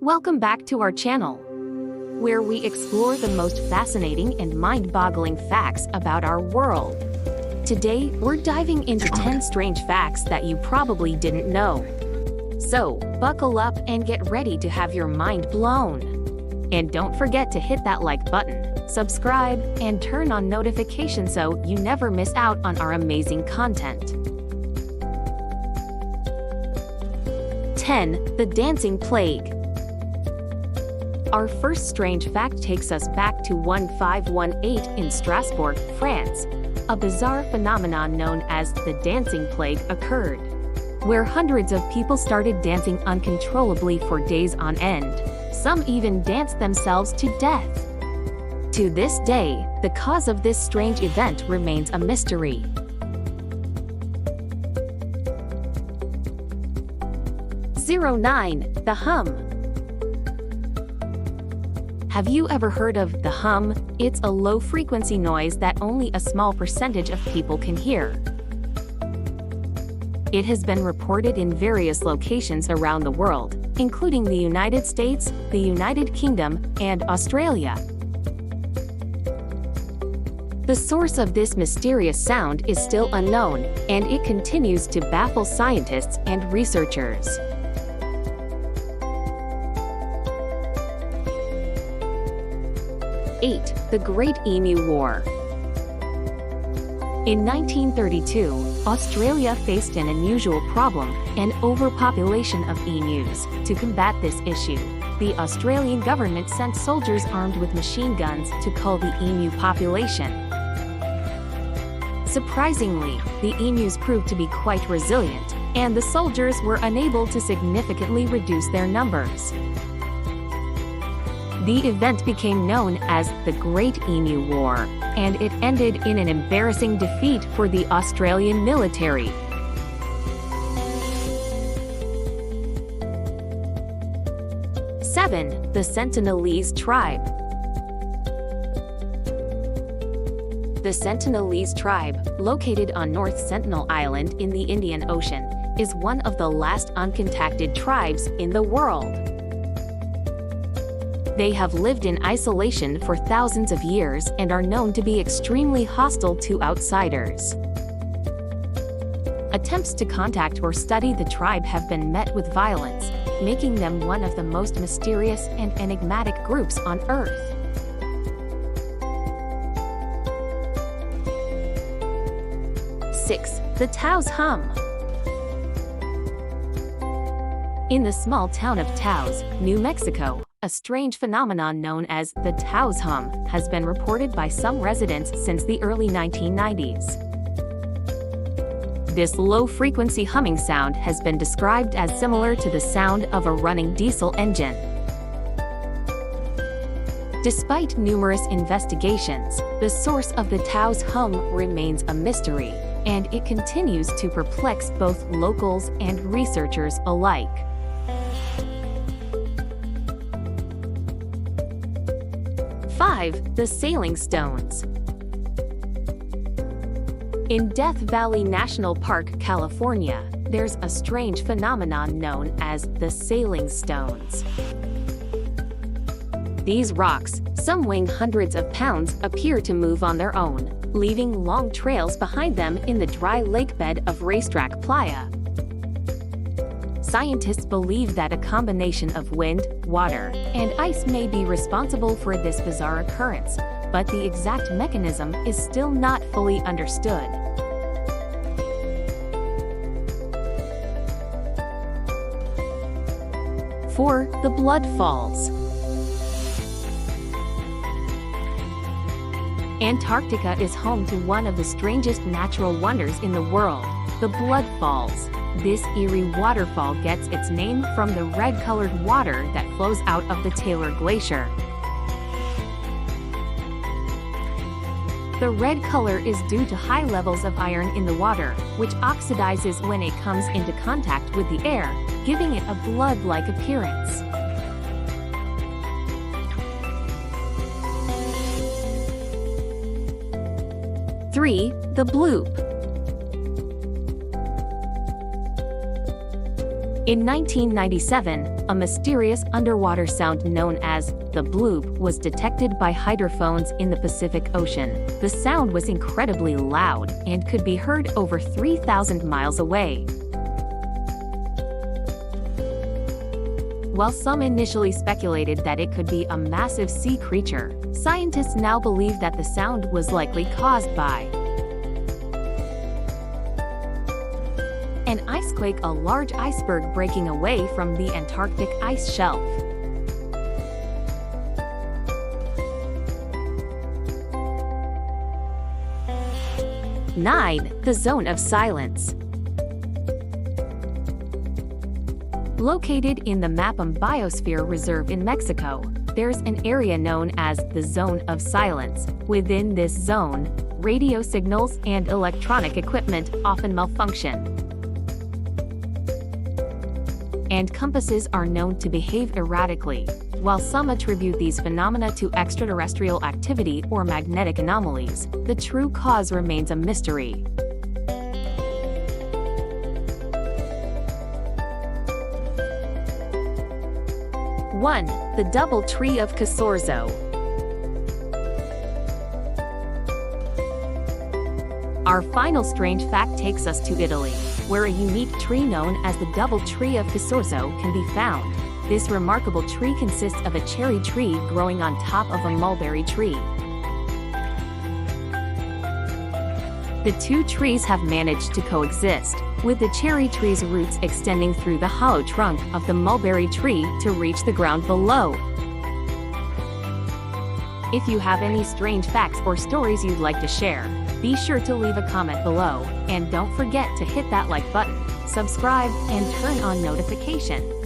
Welcome back to our channel, where we explore the most fascinating and mind-boggling facts about our world. Today, we're diving into 10 strange facts that you probably didn't know. So, buckle up and get ready to have your mind blown. And don't forget to hit that like button, subscribe, and turn on notifications so you never miss out on our amazing content. 10. The Dancing Plague. Our first strange fact takes us back to 1518 in Strasbourg, France. A bizarre phenomenon known as the Dancing Plague occurred, where hundreds of people started dancing uncontrollably for days on end. Some even danced themselves to death. To this day, the cause of this strange event remains a mystery. 9. The Hum. Have you ever heard of the hum? It's a low-frequency noise that only a small percentage of people can hear. It has been reported in various locations around the world, including the United States, the United Kingdom, and Australia. The source of this mysterious sound is still unknown, and it continues to baffle scientists and researchers. 8. The Great Emu War. In 1932, Australia faced an unusual problem, an overpopulation of emus. To combat this issue, the Australian government sent soldiers armed with machine guns to cull the emu population. Surprisingly, the emus proved to be quite resilient, and the soldiers were unable to significantly reduce their numbers. The event became known as the Great Emu War, and it ended in an embarrassing defeat for the Australian military. Seven. The Sentinelese Tribe. The Sentinelese Tribe, located on North Sentinel Island in the Indian Ocean, is one of the last uncontacted tribes in the world. They have lived in isolation for thousands of years and are known to be extremely hostile to outsiders. Attempts to contact or study the tribe have been met with violence, making them one of the most mysterious and enigmatic groups on Earth. Six. The Taos Hum. In the small town of Taos, New Mexico, a strange phenomenon known as the Taos Hum has been reported by some residents since the early 1990s. This low-frequency humming sound has been described as similar to the sound of a running diesel engine. Despite numerous investigations, the source of the Taos Hum remains a mystery, and it continues to perplex both locals and researchers alike. 5. The Sailing Stones. In Death Valley National Park, California, there's a strange phenomenon known as the sailing stones. These rocks, some weighing hundreds of pounds, appear to move on their own, leaving long trails behind them in the dry lake bed of Racetrack Playa. Scientists believe that a combination of wind, water, and ice may be responsible for this bizarre occurrence, but the exact mechanism is still not fully understood. 4. The Blood Falls. Antarctica is home to one of the strangest natural wonders in the world, the Blood Falls. This eerie waterfall gets its name from the red-colored water that flows out of the Taylor Glacier. The red color is due to high levels of iron in the water, which oxidizes when it comes into contact with the air, giving it a blood-like appearance. 3. The Bloop. In 1997, a mysterious underwater sound known as the Bloop was detected by hydrophones in the Pacific Ocean. The sound was incredibly loud and could be heard over 3,000 miles away. While some initially speculated that it could be a massive sea creature, scientists now believe that the sound was likely caused by an ice quake, a large iceberg breaking away from the Antarctic ice shelf. Nine, the Zone of Silence. Located in the Mapam Biosphere Reserve in Mexico, there's an area known as the Zone of Silence. Within this zone, radio signals and electronic equipment often malfunction, and compasses are known to behave erratically. While some attribute these phenomena to extraterrestrial activity or magnetic anomalies, the true cause remains a mystery. 1. The Double Tree of Cassorzo. Our final strange fact takes us to Italy, where a unique tree known as the Double Tree of Cassorzo can be found. This remarkable tree consists of a cherry tree growing on top of a mulberry tree. The two trees have managed to coexist, with the cherry tree's roots extending through the hollow trunk of the mulberry tree to reach the ground below. If you have any strange facts or stories you'd like to share, be sure to leave a comment below, and don't forget to hit that like button, subscribe, and turn on notifications.